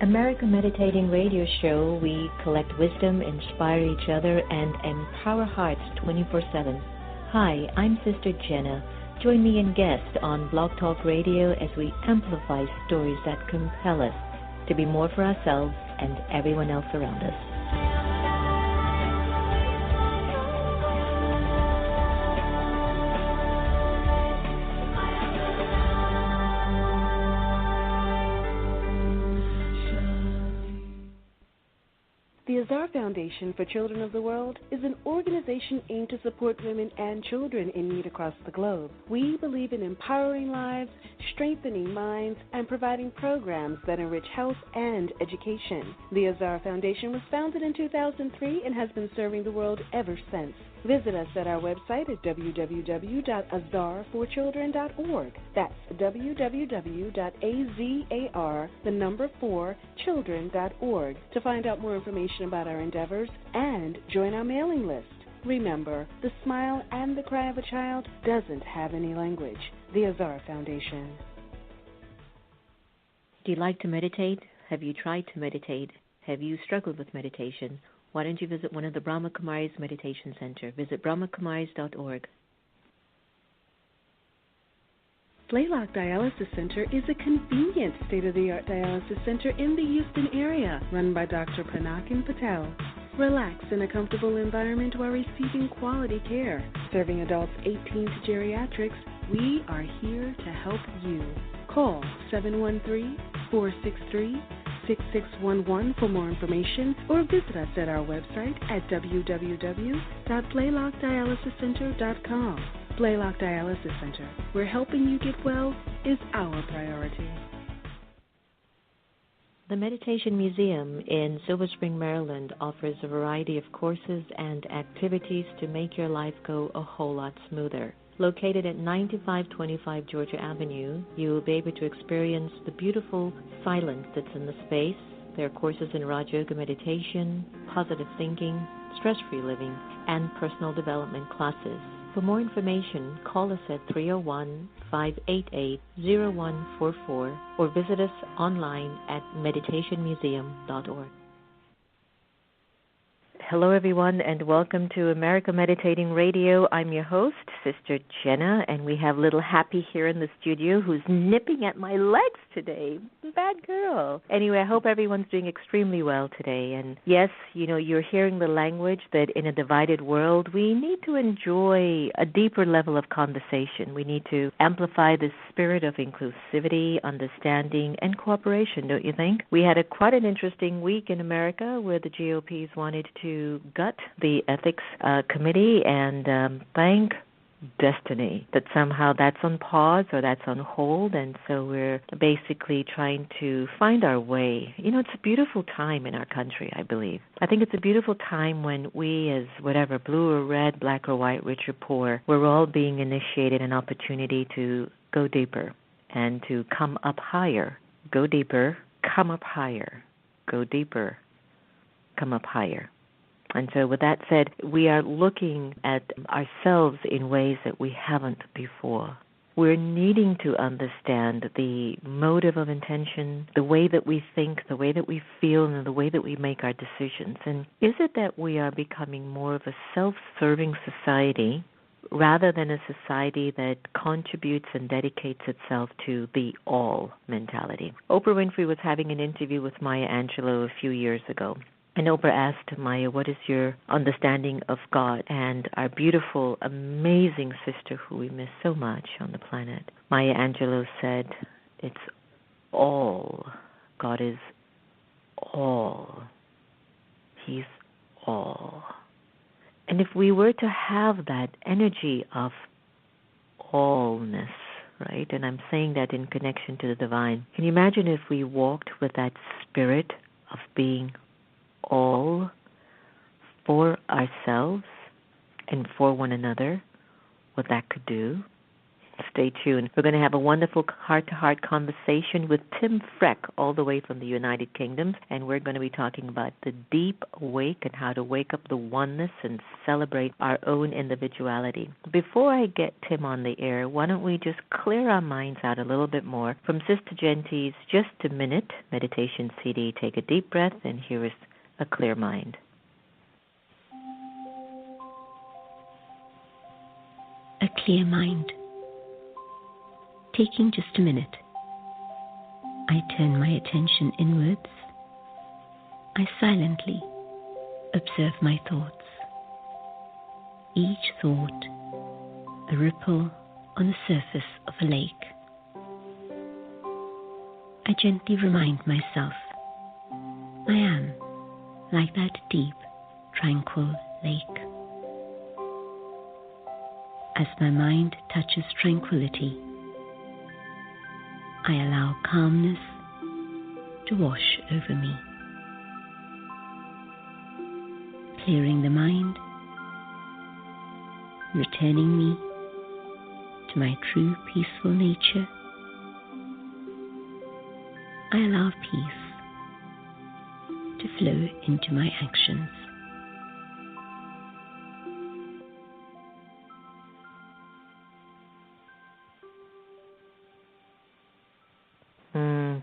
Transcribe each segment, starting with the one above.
America Meditating Radio Show, we collect wisdom, inspire each other, and empower hearts 24/7. Hi, I'm Sister Jenna. Join me and guest on Blog Talk Radio as we amplify stories that compel us to be more for ourselves and everyone else around us. The Azar Foundation for Children of the World is an organization aimed to support women and children in need across the globe. We believe in empowering lives, strengthening minds, and providing programs that enrich health and education. The Azar Foundation was founded in 2003 and has been serving the world ever since. Visit us at our website at www.azarforchildren.org. That's www.azar4children.org to find out more information about our endeavors and join our mailing list. Remember, the smile and the cry of a child doesn't have any language. The Azar Foundation. Do you like to meditate? Have you tried to meditate? Have you struggled with meditation? Why don't you visit one of the Brahma Kumaris Meditation Center? Visit brahmakumaris.org. Blaylock Dialysis Center is a convenient state-of-the-art dialysis center in the Houston area, run by Dr. Panakin Patel. Relax in a comfortable environment while receiving quality care. Serving adults 18 to geriatrics, we are here to help you. Call 713-463-6611 for more information, or visit us at our website at www.blaylockdialysiscenter.com. Blaylock Dialysis Center, where helping you get well is our priority. The Meditation Museum in Silver Spring, Maryland offers a variety of courses and activities to make your life go a whole lot smoother. Located at 9525 Georgia Avenue, you will be able to experience the beautiful silence that's in the space. There are courses in Raja Yoga meditation, positive thinking, stress-free living, and personal development classes. For more information, call us at 301-588-0144 or visit us online at meditationmuseum.org. Hello, everyone, and welcome to America Meditating Radio. I'm your host, Sister Jenna, and we have little Happy here in the studio who's nipping at my legs today. Bad girl. Anyway, I hope everyone's doing extremely well today. And yes, you know, you're hearing the language that in a divided world, we need to enjoy a deeper level of conversation. We need to amplify the spirit of inclusivity, understanding, and cooperation, don't you think? We had quite an interesting week in America where the GOPs wanted to gut the ethics committee, and thank destiny that somehow that's on pause or that's on hold, and so we're basically trying to find our way. You know, it's a beautiful time in our country, I believe. I think it's a beautiful time when we, as whatever, blue or red, black or white, rich or poor, we're all being initiated an opportunity to go deeper and to come up higher. Go deeper, come up higher. Go deeper, come up higher. And so with that said, we are looking at ourselves in ways that we haven't before. We're needing to understand the motive of intention, the way that we think, the way that we feel, and the way that we make our decisions. And is it that we are becoming more of a self-serving society rather than a society that contributes and dedicates itself to the all mentality? Oprah Winfrey was having an interview with Maya Angelou a few years ago. And Oprah asked Maya, what is your understanding of God? And our beautiful, amazing sister who we miss so much on the planet, Maya Angelou, said, it's all. God is all. He's all. And if we were to have that energy of allness, right, and I'm saying that in connection to the divine, can you imagine if we walked with that spirit of being all for ourselves and for one another, what that could do? Stay tuned. We're going to have a wonderful heart-to-heart conversation with Tim Freke, all the way from the United Kingdom, and we're going to be talking about the deep awake and how to wake up the oneness and celebrate our own individuality. Before I get Tim on the air, why don't we just clear our minds out a little bit more from Sister Gente's Just a Minute meditation CD. Take a deep breath, and here is a clear mind. A clear mind. Taking just a minute, I turn my attention inwards. I silently observe my thoughts. Each thought a ripple on the surface of a lake. I gently remind myself I am like that deep, tranquil lake. As my mind touches tranquility, I allow calmness to wash over me, clearing the mind, returning me to my true peaceful nature. I allow peace to flow into my actions.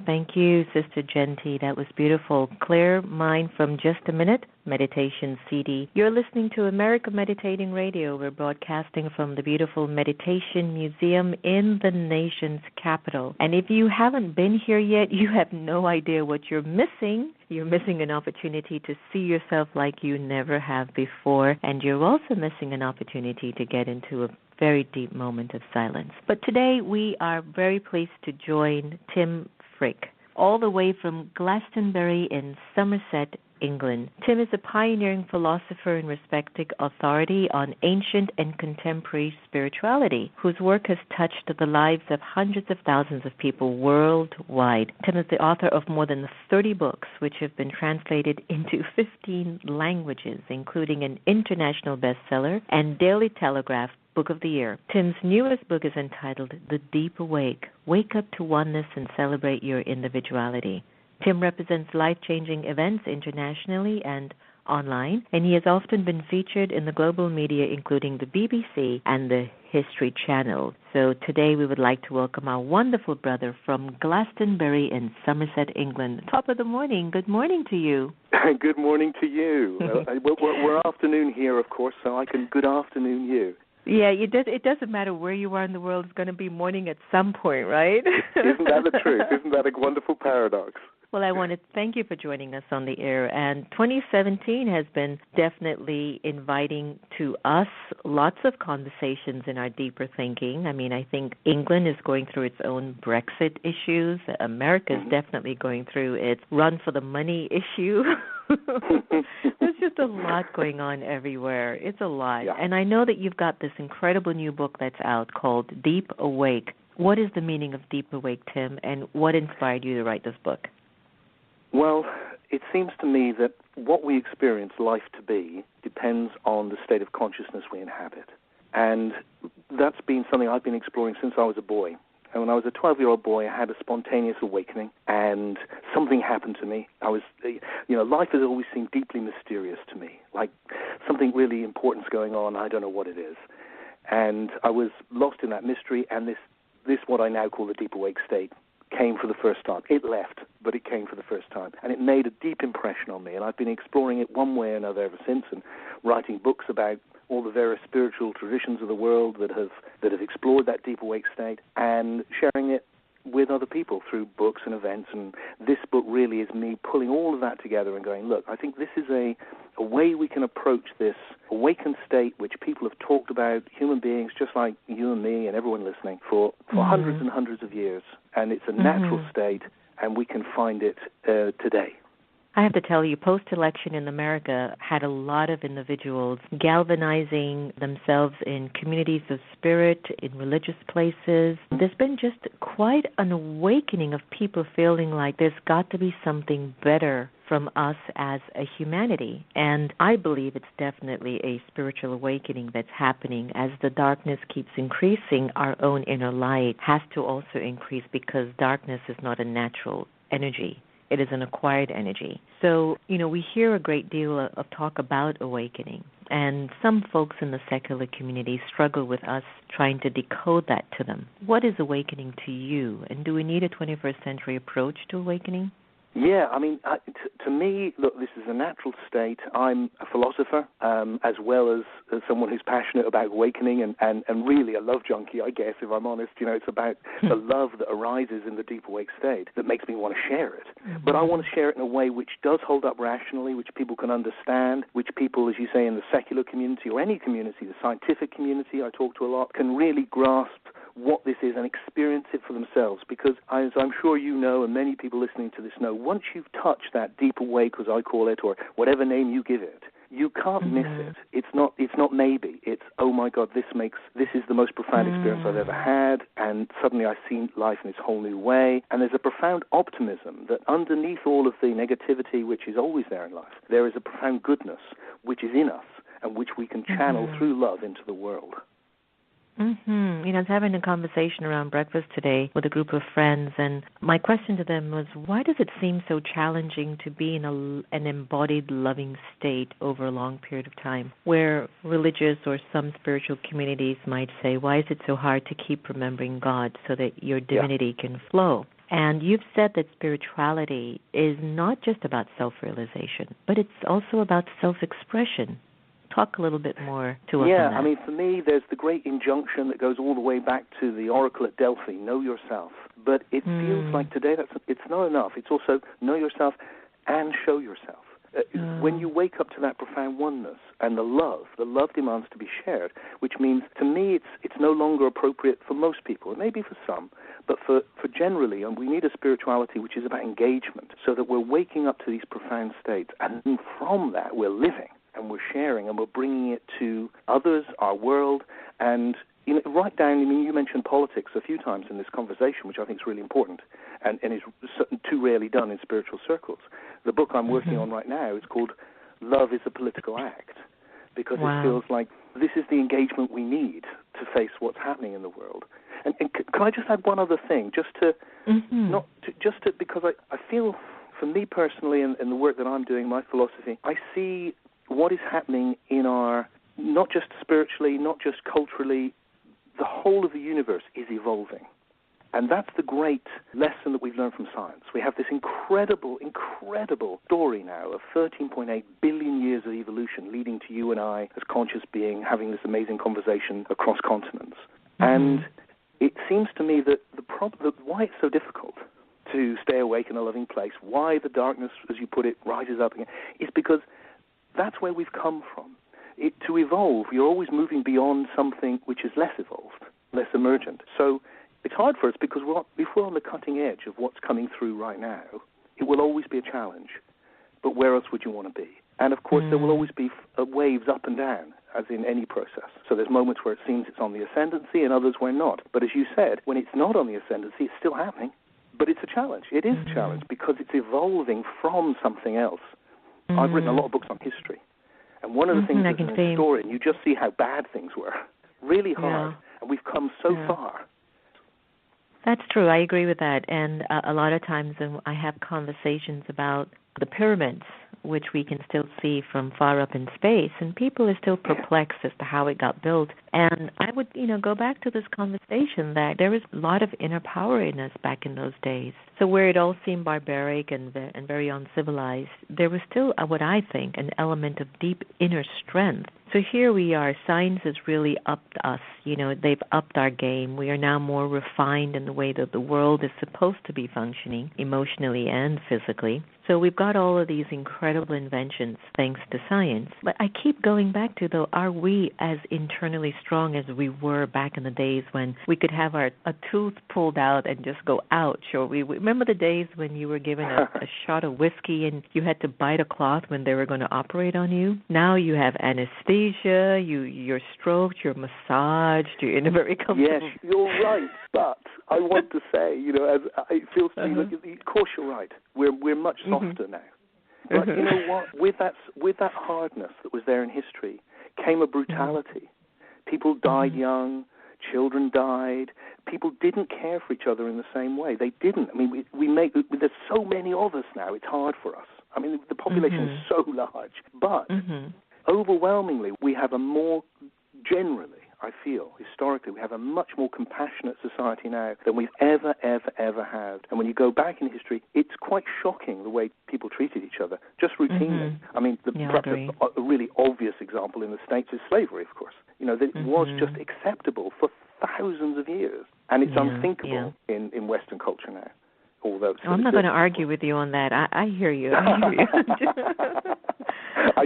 Thank you, Sister Gente. That was beautiful. Clear Mind from Just a Minute Meditation CD. You're listening to America Meditating Radio. We're broadcasting from the beautiful Meditation Museum in the nation's capital. And if you haven't been here yet, you have no idea what you're missing. You're missing an opportunity to see yourself like you never have before. And you're also missing an opportunity to get into a very deep moment of silence. But today we are very pleased to join Tim Freke, all the way from Glastonbury in Somerset, England. Tim is a pioneering philosopher and respected authority on ancient and contemporary spirituality, whose work has touched the lives of hundreds of thousands of people worldwide. Tim is the author of more than 30 books, which have been translated into 15 languages, including an international bestseller and Daily Telegraph Book of the Year. Tim's newest book is entitled The Deep Awake, Wake Up to Oneness and Celebrate Your Individuality. Tim represents life-changing events internationally and online, and he has often been featured in the global media, including the BBC and the History Channel. So today we would like to welcome our wonderful brother from Glastonbury in Somerset, England. Top of the morning. Good morning to you. Good morning to you. We're afternoon here, of course, so I can good afternoon you. Yeah, it doesn't matter where you are in the world. It's going to be morning at some point, right? Isn't that the truth? Isn't that a wonderful paradox? Well, I want to thank you for joining us on the air. And 2017 has been definitely inviting to us lots of conversations in our deeper thinking. I mean, I think England is going through its own Brexit issues. America is definitely going through its run for the money issue. There's just a lot going on everywhere. It's a lot. Yeah. And I know that you've got this incredible new book that's out called Deep Awake. What is the meaning of Deep Awake, Tim, and what inspired you to write this book? Well, it seems to me that what we experience life to be depends on the state of consciousness we inhabit. And that's been something I've been exploring since I was a boy. And when I was a 12-year-old boy, I had a spontaneous awakening, and something happened to me. Life has always seemed deeply mysterious to me, like something really important's going on. I don't know what it is. And I was lost in that mystery, and this what I now call the deep awake state came for the first time. It left, but it came for the first time. And it made a deep impression on me, and I've been exploring it one way or another ever since, and writing books about all the various spiritual traditions of the world that have explored that deep awake state, and sharing it with other people through books and events. And this book really is me pulling all of that together and going, look, I think this is a way we can approach this awakened state which people have talked about, human beings just like you and me and everyone listening, for hundreds and hundreds of years. And it's a natural state, and we can find it today. I have to tell you, post-election in America had a lot of individuals galvanizing themselves in communities of spirit, in religious places. There's been just quite an awakening of people feeling like there's got to be something better from us as a humanity. And I believe it's definitely a spiritual awakening that's happening. As the darkness keeps increasing, our own inner light has to also increase, because darkness is not a natural energy. It is an acquired energy. So, we hear a great deal of talk about awakening, and some folks in the secular community struggle with us trying to decode that to them. What is awakening to you, and do we need a 21st century approach to awakening? Yeah, to me, look, this is a natural state. I'm a philosopher, as well as someone who's passionate about awakening and really a love junkie, I guess, if I'm honest. It's about the love that arises in the deep awake state that makes me want to share it. Mm-hmm. But I want to share it in a way which does hold up rationally, which people can understand, which people, as you say, in the secular community or any community, the scientific community I talk to a lot, can really grasp what this is and experience it for themselves. Because as I'm sure you know, and many people listening to this know, once you've touched that deep awake, as I call it, or whatever name you give it, you can't miss it. It's not maybe. It's, oh my God, this is the most profound experience I've ever had, and suddenly I've seen life in this whole new way. And there's a profound optimism that underneath all of the negativity, which is always there in life, there is a profound goodness which is in us and which we can channel through love into the world. I was having a conversation around breakfast today with a group of friends, and my question to them was, why does it seem so challenging to be in an embodied loving state over a long period of time, where religious or some spiritual communities might say, why is it so hard to keep remembering God so that your divinity can flow? And you've said that spirituality is not just about self-realization, but it's also about self-expression. Talk a little bit more to us on that. For me, there's the great injunction that goes all the way back to the oracle at Delphi, know yourself. But it feels like today it's not enough. It's also know yourself and show yourself. When you wake up to that profound oneness and the love demands to be shared, which means, to me, it's no longer appropriate for most people. It may be for some, but for generally, and we need a spirituality which is about engagement, so that we're waking up to these profound states, and from that we're living. And we're sharing, and we're bringing it to others, our world, and right down. You mentioned politics a few times in this conversation, which I think is really important, and is too rarely done in spiritual circles. The book I'm working on right now is called "Love is a Political Act," because it feels like this is the engagement we need to face what's happening in the world. And can I just add one other thing, because I feel, for me personally, in the work that I'm doing, my philosophy, I see what is happening in our, not just spiritually, not just culturally, the whole of the universe is evolving. And that's the great lesson that we've learned from science. We have this incredible story now of 13.8 billion years of evolution leading to you and I as conscious being having this amazing conversation across continents. And it seems to me that why it's so difficult to stay awake in a loving place, why the darkness, as you put it, rises up again, is because that's where we've come from. To evolve, you're always moving beyond something which is less evolved, less emergent. So it's hard for us because if we're on the cutting edge of what's coming through right now, it will always be a challenge. But where else would you want to be? And, of course, there will always be waves up and down, as in any process. So there's moments where it seems it's on the ascendancy and others where not. But as you said, when it's not on the ascendancy, it's still happening. But it's a challenge. It is a challenge because it's evolving from something else. I've written a lot of books on history. And one of the things is an historian, you just see how bad things were. Really hard. And we've come so far. That's true. I agree with that. And a lot of times I have conversations about the pyramids, which we can still see from far up in space, and people are still perplexed as to how it got built. And I would, go back to this conversation that there was a lot of inner power in us back in those days. So where it all seemed barbaric and very uncivilized, there was still, what I think, an element of deep inner strength. So here we are. Science has really upped us. They've upped our game. We are now more refined in the way that the world is supposed to be functioning, emotionally and physically. So we've got all of these incredible inventions thanks to science. But I keep going back to, though, are we as internally strong as we were back in the days when we could have a tooth pulled out and just go, ouch? Or we remember the days when you were given a shot of whiskey and you had to bite a cloth when they were going to operate on you? Now you have anesthesia, you're stroked, you're massaged, you're in a very comfortable... Yes, you're right, but I want to say, as it feels to me, look, of course you're right. We're much softer now. But you know what? With that hardness that was there in history came a brutality. People died young, children died. People didn't care for each other in the same way. They didn't. I mean, there's so many of us now, it's hard for us. I mean, the population is so large. But overwhelmingly, we have a more, generally, I feel, historically, we have a much more compassionate society now than we've ever had. And when you go back in history, it's quite shocking the way people treated each other, just routinely. I mean, perhaps a really obvious example in the States is slavery, of course. That it was just acceptable for thousands of years. And it's unthinkable in Western culture now. Although I'm not going to argue with you on that. I hear you.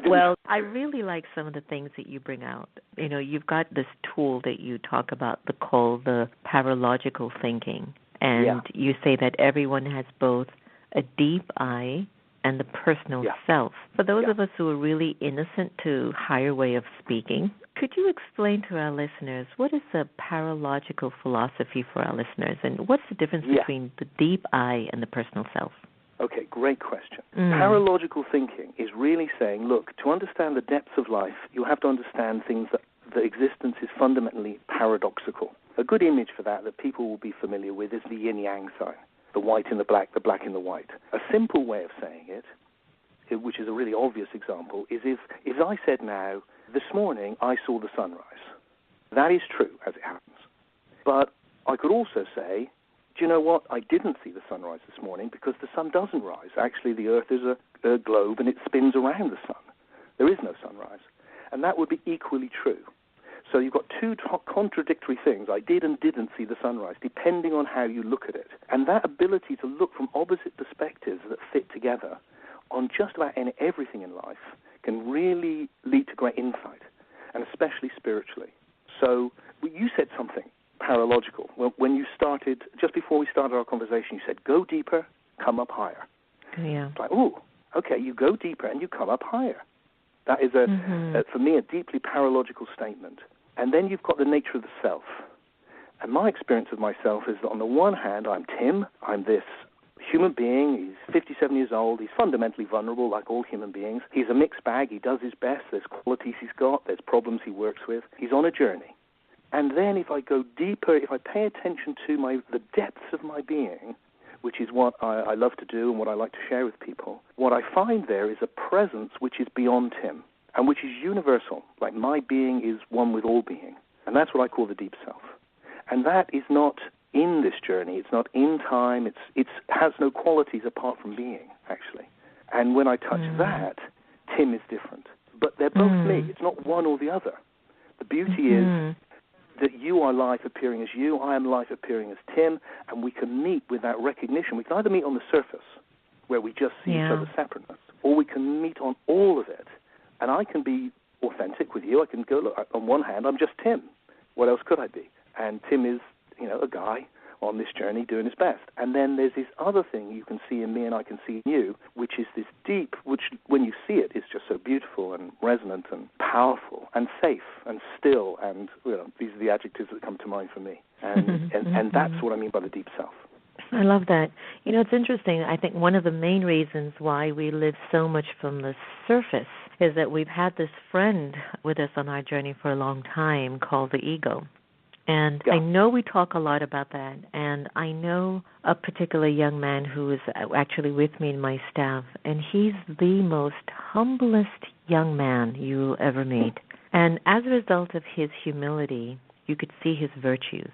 Well, I really like some of the things that you bring out. You've got this tool that you talk about called the paralogical thinking. And you say that everyone has both a deep I and the personal self. For those of us who are really innocent to higher way of speaking, could you explain to our listeners what is the paralogical philosophy for our listeners, and what's the difference between the deep I and the personal self? Okay, great question. Paralogical thinking is really saying, look, to understand the depths of life, you have to understand things that the existence is fundamentally paradoxical. A good image for that people will be familiar with is the yin-yang sign, the white in the black in the white. A simple way of saying it, which is a really obvious example, is if I said now, this morning I saw the sunrise. That is true, as it happens. But I could also say, do you know what? I didn't see the sunrise this morning because the sun doesn't rise. Actually, the Earth is a globe and it spins around the sun. There is no sunrise. And that would be equally true. So you've got two contradictory things. I did and didn't see the sunrise, depending on how you look at it. And that ability to look from opposite perspectives that fit together on just about everything in life can really lead to great insight, and especially spiritually. So you said something paralogical. When you started, just before we started our conversation, you said, go deeper, come up higher. Yeah. It's like, okay, you go deeper and you come up higher. That is, for me, a deeply paralogical statement. And then you've got the nature of the self. And my experience of myself is that on the one hand, I'm Tim, I'm this human being, he's 57 years old, he's fundamentally vulnerable like all human beings. He's a mixed bag, he does his best, there's qualities he's got, there's problems he works with. He's on a journey. And then if I go deeper, if I pay attention to the depths of my being, which is what I love to do and what I like to share with people, what I find there is a presence which is beyond Tim and which is universal. Like my being is one with all being. And that's what I call the deep self. And that is not in this journey. It's not in time. It has no qualities apart from being, actually. And when I touch that, Tim is different. But they're both me. It's not one or the other. The beauty is that you are life appearing as you, I am life appearing as Tim, and we can meet with that recognition. We can either meet on the surface, where we just see each other's separateness, or we can meet on all of it. And I can be authentic with you. I can go, look, on one hand, I'm just Tim. What else could I be? And Tim is, a guy on this journey doing his best. And then there's this other thing you can see in me and I can see in you, which is this deep, which when you see it is just so beautiful and resonant and powerful and safe and still. And these are the adjectives that come to mind for me. And that's what I mean by the deep self. I love that. It's interesting. I think one of the main reasons why we live so much from the surface is that we've had this friend with us on our journey for a long time called the ego. And I know we talk a lot about that, and I know a particular young man who is actually with me in my staff, and he's the most humblest young man you'll ever meet. And as a result of his humility, you could see his virtues.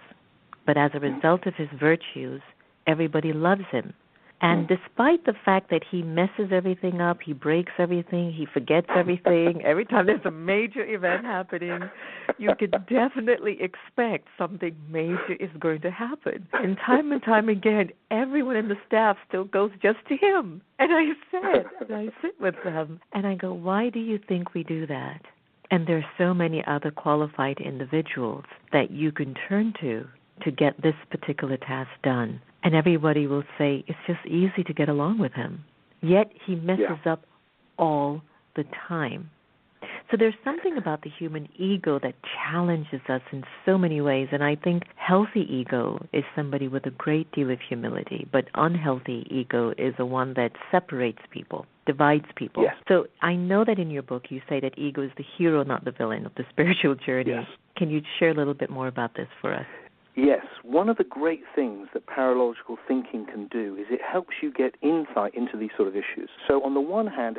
But as a result of his virtues, everybody loves him. And despite the fact that he messes everything up, he breaks everything, he forgets everything, every time there's a major event happening, you could definitely expect something major is going to happen. And time again, everyone in the staff still goes just to him. And I sit with them, and I go, why do you think we do that? And there are so many other qualified individuals that you can turn to get this particular task done. And everybody will say, it's just easy to get along with him. Yet he messes up all the time. So there's something about the human ego that challenges us in so many ways. And I think healthy ego is somebody with a great deal of humility, but unhealthy ego is the one that separates people, divides people. Yes. So I know that in your book you say that ego is the hero, not the villain of the spiritual journey. Yes. Can you share a little bit more about this for us? Yes, one of the great things that paralogical thinking can do is it helps you get insight into these sort of issues. So on the one hand,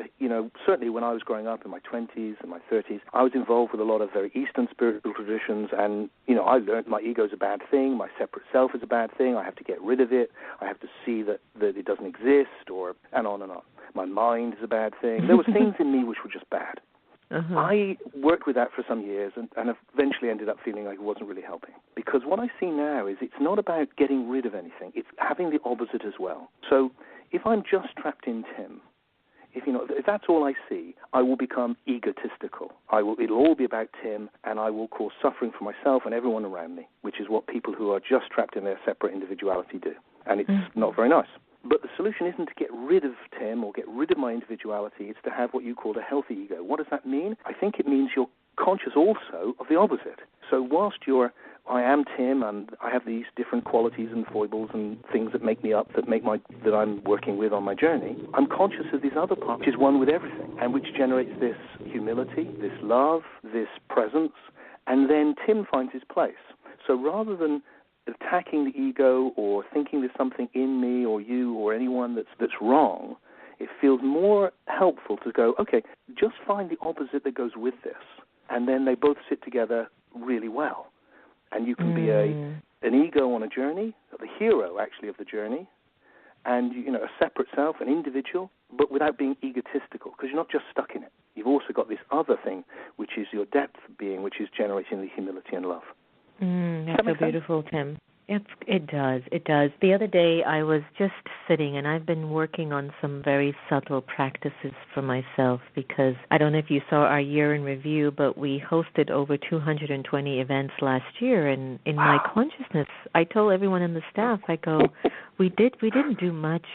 certainly when I was growing up in my 20s and my 30s, I was involved with a lot of very Eastern spiritual traditions, and, I learned my ego is a bad thing, my separate self is a bad thing, I have to get rid of it, I have to see that it doesn't exist, and on and on. My mind is a bad thing. There were things in me which were just bad. Uh-huh. I worked with that for some years and eventually ended up feeling like it wasn't really helping. Because what I see now is it's not about getting rid of anything. It's having the opposite as well. So if I'm just trapped in Tim, if that's all I see, I will become egotistical. It'll all be about Tim, and I will cause suffering for myself and everyone around me, which is what people who are just trapped in their separate individuality do. And it's not very nice. But the solution isn't to get rid of Tim or get rid of my individuality. It's to have what you call a healthy ego. What does that mean? I think it means you're conscious also of the opposite. So whilst I am Tim and I have these different qualities and foibles and things that make me up, that I'm working with on my journey, I'm conscious of this other part, which is one with everything, and which generates this humility, this love, this presence, and then Tim finds his place. So rather than attacking the ego or thinking there's something in me or you or anyone that's wrong, it feels more helpful to go, okay, just find the opposite that goes with this, and then they both sit together really well. And you can be an ego on a journey, the hero actually of the journey, and a separate self, an individual, but without being egotistical, because you're not just stuck in it. You've also got this other thing, which is your depth being, which is generating the humility and love. That's so beautiful, Tim. It does. The other day I was just sitting, and I've been working on some very subtle practices for myself, because I don't know if you saw our year in review, but we hosted over 220 events last year, and in my consciousness, I told everyone in the staff, I go, we didn't do much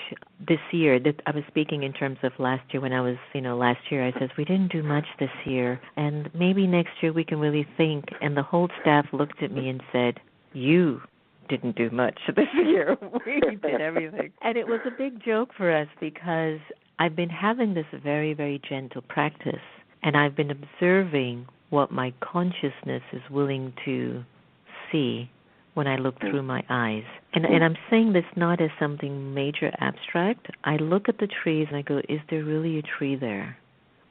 this year. I was speaking in terms of last year when I was, last year, I says, we didn't do much this year, and maybe next year we can really think. And the whole staff looked at me and said, you didn't do much this year. We did everything. And it was a big joke for us, because I've been having this very, very gentle practice, and I've been observing what my consciousness is willing to see when I look through my eyes. And I'm saying this not as something major abstract. I look at the trees and I go, is there really a tree there?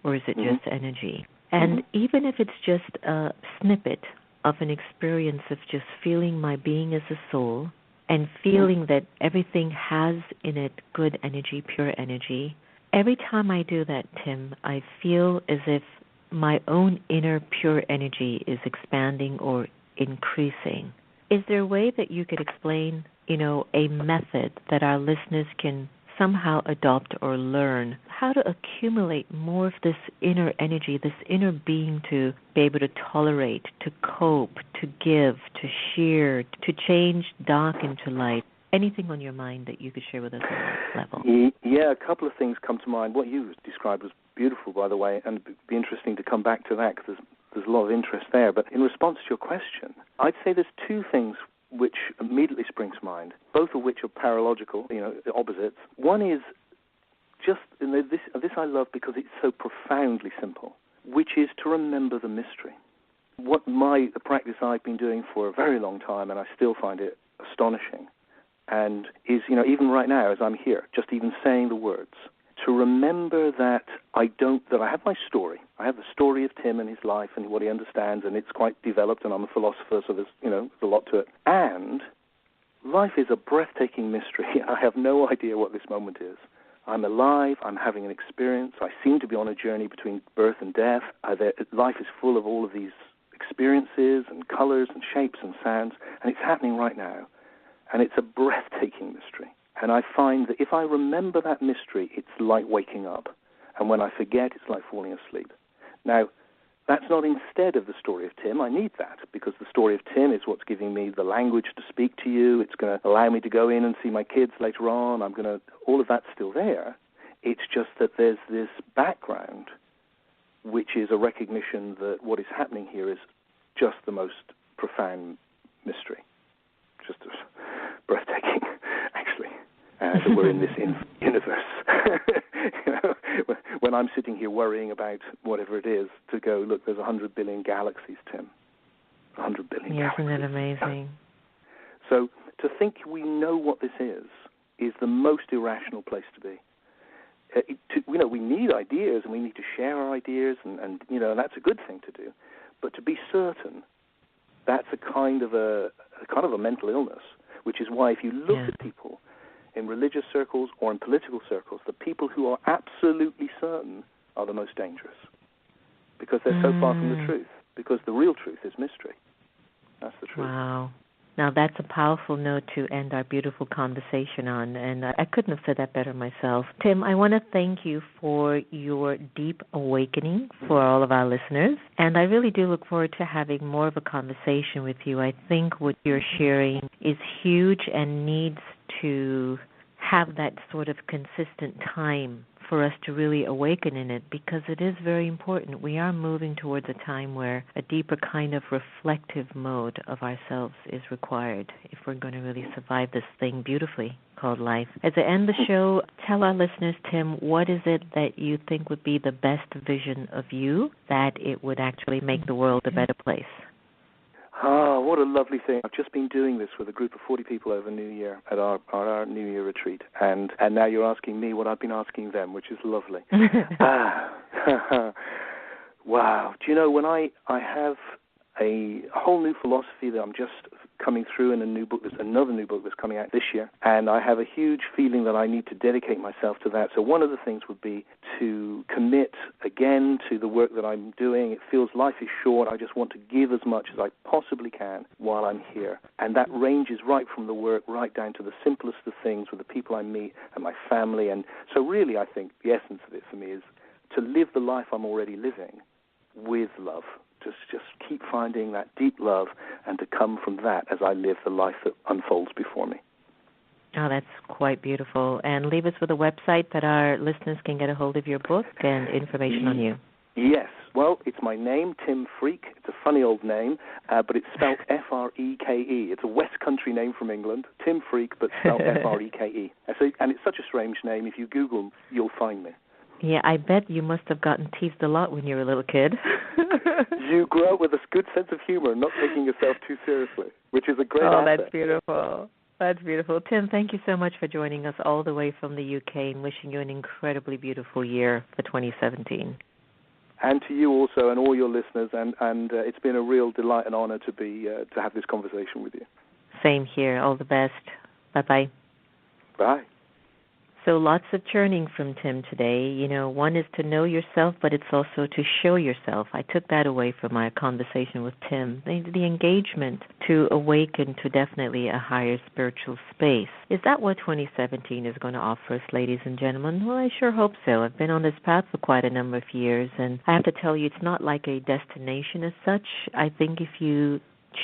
Or is it just energy? And even if it's just a snippet of an experience of just feeling my being as a soul and feeling that everything has in it good energy, pure energy, every time I do that, Tim, I feel as if my own inner pure energy is expanding or increasing. Is there a way that you could explain, a method that our listeners can somehow adopt or learn how to accumulate more of this inner energy, this inner being, to be able to tolerate, to cope, to give, to share, to change dark into light? Anything on your mind that you could share with us on that level? Yeah, a couple of things come to mind. What you described was beautiful, by the way, and it'd be interesting to come back to that, because there's a lot of interest there. But in response to your question, I'd say there's two things which immediately spring to mind, both of which are paralogical, the opposites. One is just, and this I love because it's so profoundly simple, which is to remember the mystery. The practice I've been doing for a very long time, and I still find it astonishing, and is, even right now as I'm here, just even saying the words, to remember that I have my story. I have the story of Tim and his life and what he understands, and it's quite developed, and I'm a philosopher, so there's a lot to it. And life is a breathtaking mystery. I have no idea what this moment is. I'm alive. I'm having an experience. I seem to be on a journey between birth and death. Life is full of all of these experiences and colors and shapes and sounds, and it's happening right now. And it's a breathtaking mystery. And I find that if I remember that mystery, it's like waking up. And when I forget, it's like falling asleep. Now, that's not instead of the story of Tim. I need that, because the story of Tim is what's giving me the language to speak to you. It's going to allow me to go in and see my kids later on. All of that's still there. It's just that there's this background, which is a recognition that what is happening here is just the most profound mystery. Just breathtaking, actually, that we're in this universe. When I'm sitting here worrying about whatever it is, to go, look, there's 100 billion galaxies, Tim. 100 billion galaxies. Isn't it amazing? So to think we know what this is the most irrational place to be. We need ideas, and we need to share our ideas, and that's a good thing to do. But to be certain, that's a kind of a mental illness, which is why if you look at people in religious circles or in political circles, the people who are absolutely certain are the most dangerous, because they're so far from the truth, because the real truth is mystery. That's the truth. Wow. Now, that's a powerful note to end our beautiful conversation on, and I couldn't have said that better myself. Tim, I want to thank you for your deep awakening for all of our listeners, and I really do look forward to having more of a conversation with you. I think what you're sharing is huge and needs to have that sort of consistent time for us to really awaken in it, because it is very important. We are moving towards a time where a deeper kind of reflective mode of ourselves is required if we're going to really survive this thing beautifully called life. As I end the show, tell our listeners, Tim, what is it that you think would be the best vision of you, that it would actually make the world a better place? Ah, what a lovely thing. I've just been doing this with a group of 40 people over New Year at our New Year retreat. And now you're asking me what I've been asking them, which is lovely. Wow. Do you know, when I have a whole new philosophy that I'm just coming through in a new book, there's another new book that's coming out this year, and I have a huge feeling that I need to dedicate myself to that. So one of the things would be to commit again to the work that I'm doing. It feels life is short. I just want to give as much as I possibly can while I'm here. And that ranges right from the work right down to the simplest of things with the people I meet and my family. And so really I think the essence of it for me is to live the life I'm already living with love. Just keep finding that deep love, and to come from that as I live the life that unfolds before me. Oh, that's quite beautiful. And leave us with a website that our listeners can get a hold of your book and information on you. Yes. Well, it's my name, Tim-freke. It's a funny old name, but it's spelled F-R-E-K-E. It's a West Country name from England, Tim-freke, but spelled F-R-E-K-E. And it's such a strange name. If you Google, you'll find me. Yeah, I bet you must have gotten teased a lot when you were a little kid. You grow up with a good sense of humor, not taking yourself too seriously, which is a great asset. Oh, that's beautiful. That's beautiful. Tim, thank you so much for joining us all the way from the UK, and wishing you an incredibly beautiful year for 2017. And to you also, and all your listeners, and it's been a real delight and honor to have this conversation with you. Same here. All the best. Bye-bye. Bye. So lots of churning from Tim today. You know, one is to know yourself, but it's also to show yourself. I took that away from our conversation with Tim. The engagement to awaken to definitely a higher spiritual space. Is that what 2017 is going to offer us, ladies and gentlemen? Well, I sure hope so. I've been on this path for quite a number of years, and I have to tell you, it's not like a destination as such. I think if you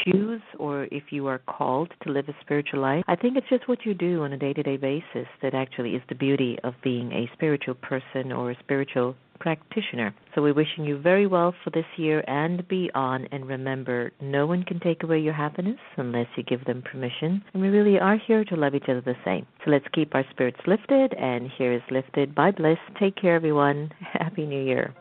choose, or if you are called to live a spiritual life, I think it's just what you do on a day-to-day basis that actually is the beauty of being a spiritual person or a spiritual practitioner. So we're wishing you very well for this year and beyond, and remember, no one can take away your happiness unless you give them permission, and we really are here to love each other the same. So let's keep our spirits lifted, and here is lifted by bliss. Take care, everyone. Happy New Year.